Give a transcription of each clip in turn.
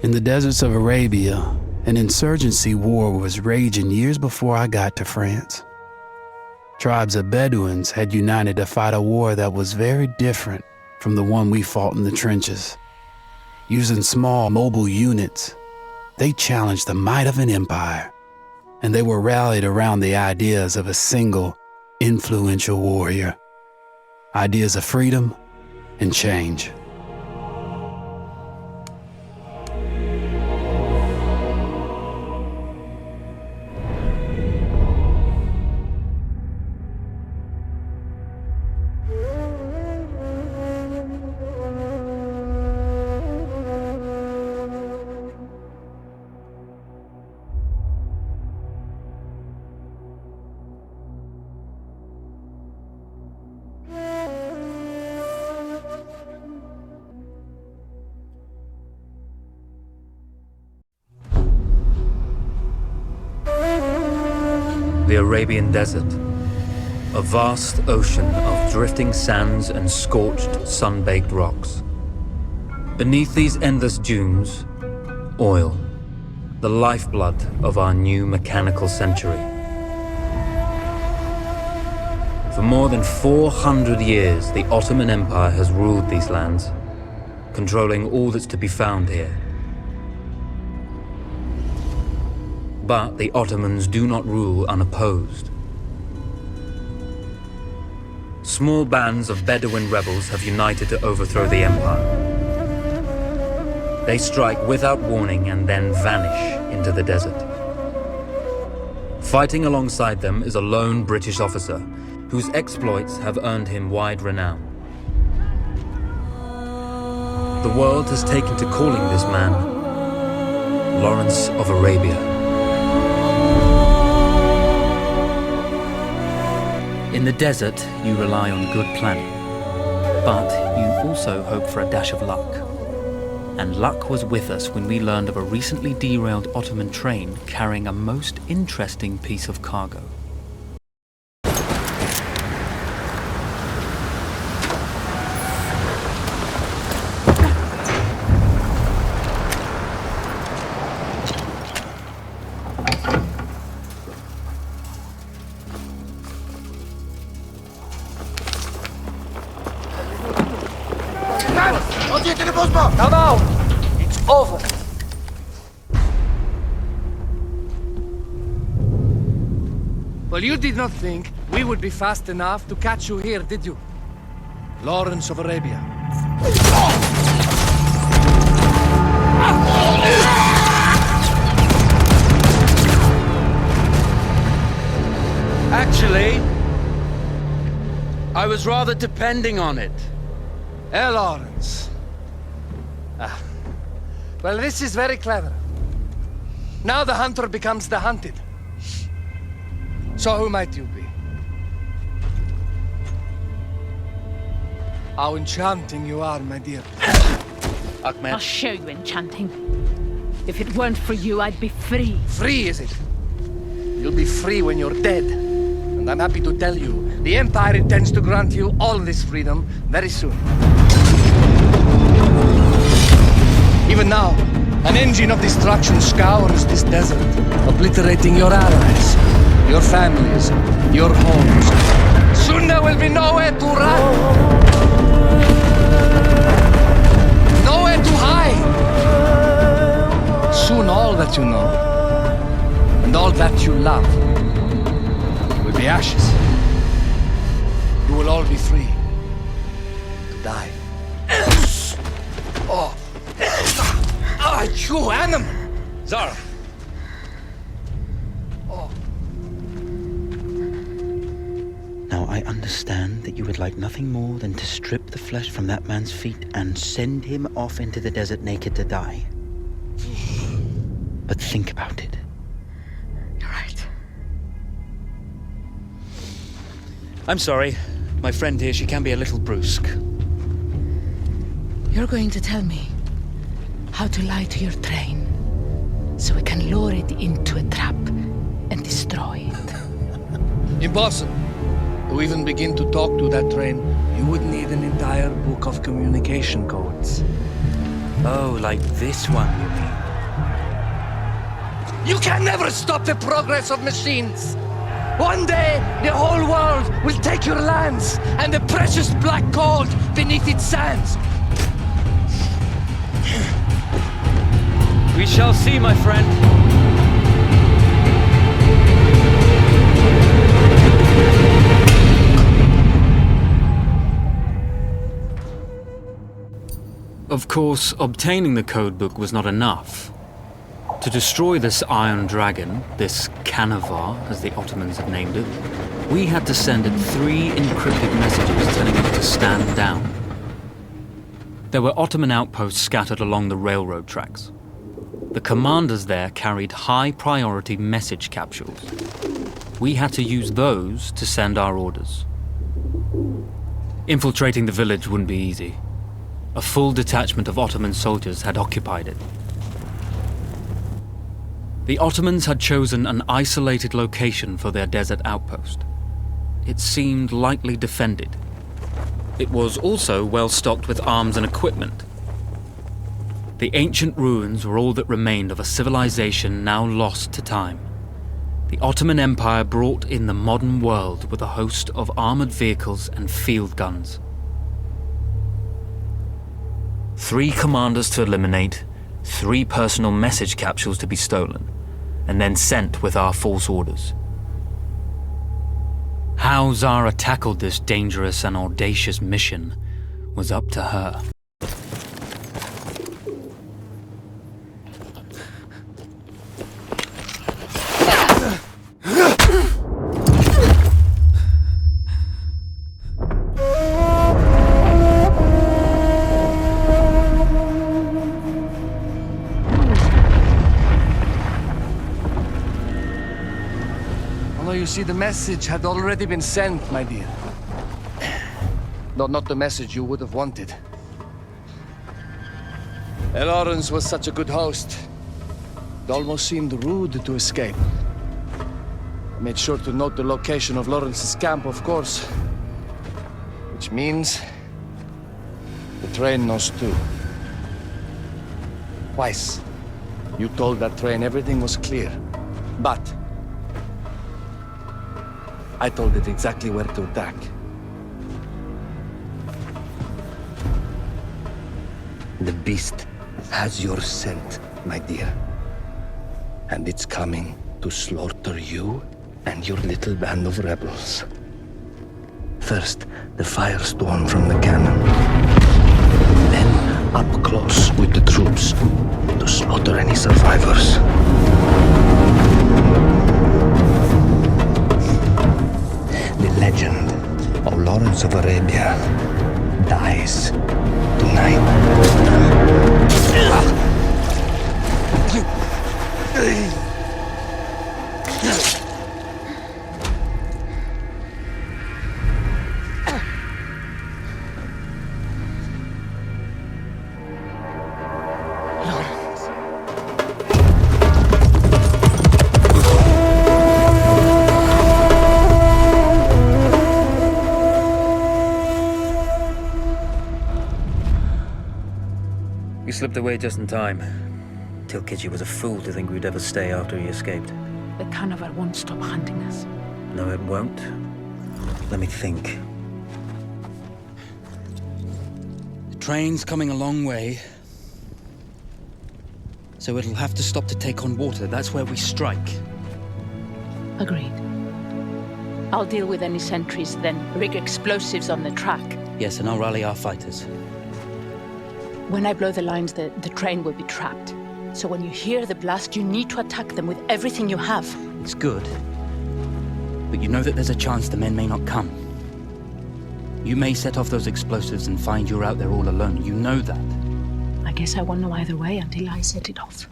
In the deserts of Arabia, an insurgency war was raging years before I got to France. Tribes of Bedouins had united to fight a war that was very different from the one we fought in the trenches. Using small, mobile units, they challenged the might of an empire, and they were rallied around the ideas of a single, influential warrior. Ideas of freedom and change. The Arabian Desert, a vast ocean of drifting sands and scorched, sun-baked rocks. Beneath these endless dunes, oil, the lifeblood of our new mechanical century. For more than 400 years, the Ottoman Empire has ruled these lands, controlling all that's to be found here. But the Ottomans do not rule unopposed. Small bands of Bedouin rebels have united to overthrow the empire. They strike without warning and then vanish into the desert. Fighting alongside them is a lone British officer whose exploits have earned him wide renown. The world has taken to calling this man Lawrence of Arabia. In the desert, you rely on good planning, but you also hope for a dash of luck. And luck was with us when we learned of a recently derailed Ottoman train carrying a most interesting piece of cargo. Come out! It's over! Well, you did not think we would be fast enough to catch you here, did you? Lawrence of Arabia. Actually, I was rather depending on it. Lawrence. Well, this is very clever. Now the hunter becomes the hunted. So who might you be? How enchanting you are, my dear. Ahmed. I'll show you enchanting. If it weren't for you, I'd be free. Free, is it? You'll be free when you're dead. And I'm happy to tell you, the Empire intends to grant you all this freedom very soon. Even now, an engine of destruction scours this desert, obliterating your allies, your families, your homes. Soon there will be nowhere to run. Nowhere to hide. Soon all that you know, and all that you love, will be ashes. You will all be free to die. Oh. Ah, you animal! Zara! Oh. Now I understand that you would like nothing more than to strip the flesh from that man's feet and send him off into the desert naked to die. But think about it. You're right. I'm sorry. My friend here, she can be a little brusque. You're going to tell me how to lie to your train, so we can lure it into a trap and destroy it. Impossible. To even begin to talk to that train, you would need an entire book of communication codes. Oh, like this one, you mean? You can never stop the progress of machines. One day, the whole world will take your lands and the precious black gold beneath its sands. We shall see, my friend. Of course, obtaining the codebook was not enough. To destroy this Iron Dragon, this Canavar, as the Ottomans had named it, we had to send it 3 encrypted messages telling it to stand down. There were Ottoman outposts scattered along the railroad tracks. The commanders there carried high-priority message capsules. We had to use those to send our orders. Infiltrating the village wouldn't be easy. A full detachment of Ottoman soldiers had occupied it. The Ottomans had chosen an isolated location for their desert outpost. It seemed lightly defended. It was also well stocked with arms and equipment. The ancient ruins were all that remained of a civilization now lost to time. The Ottoman Empire brought in the modern world with a host of armored vehicles and field guns. 3 commanders to eliminate, 3 personal message capsules to be stolen, and then sent with our false orders. How Zara tackled this dangerous and audacious mission was up to her. You see, the message had already been sent, my dear. Not the message you would have wanted. Lawrence was such a good host. It almost seemed rude to escape. I made sure to note the location of Lawrence's camp, of course. Which means the train knows too. Twice, you told that train everything was clear. But I told it exactly where to attack. The beast has your scent, my dear. And it's coming to slaughter you and your little band of rebels. First, the firestorm from the cannon. Then, up close with the troops to slaughter any survivors. The legend of Lawrence of Arabia dies tonight. You slipped away just in time. Tilkitchi was a fool to think we'd ever stay after he escaped. The Canavar won't stop hunting us. No, it won't. Let me think. The train's coming a long way. So it'll have to stop to take on water. That's where we strike. Agreed. I'll deal with any sentries, then rig explosives on the track. Yes, and I'll rally our fighters. When I blow the lines, the train will be trapped. So when you hear the blast, you need to attack them with everything you have. It's good. But you know that there's a chance the men may not come. You may set off those explosives and find you're out there all alone. You know that. I guess I won't know either way until I set it off.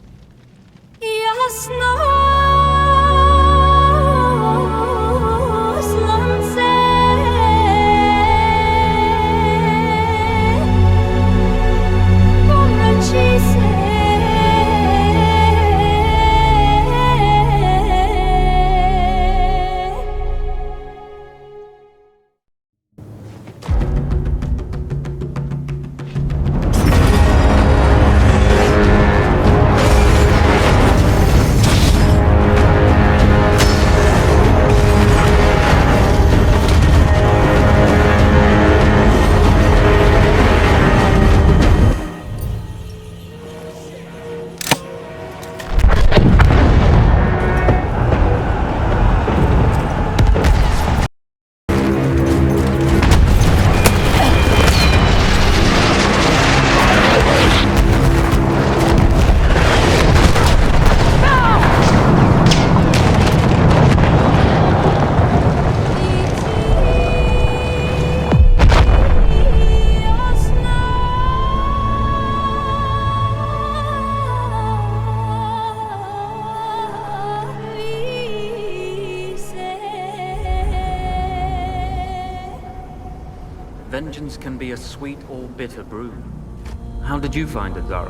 Vengeance can be a sweet or bitter brew. How did you find it, Zara?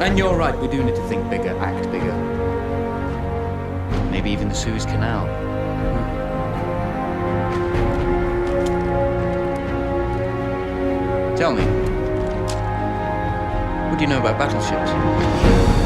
And you're right, we do need to think bigger, act bigger. Maybe even the Suez Canal. Tell me, what do you know about battleships?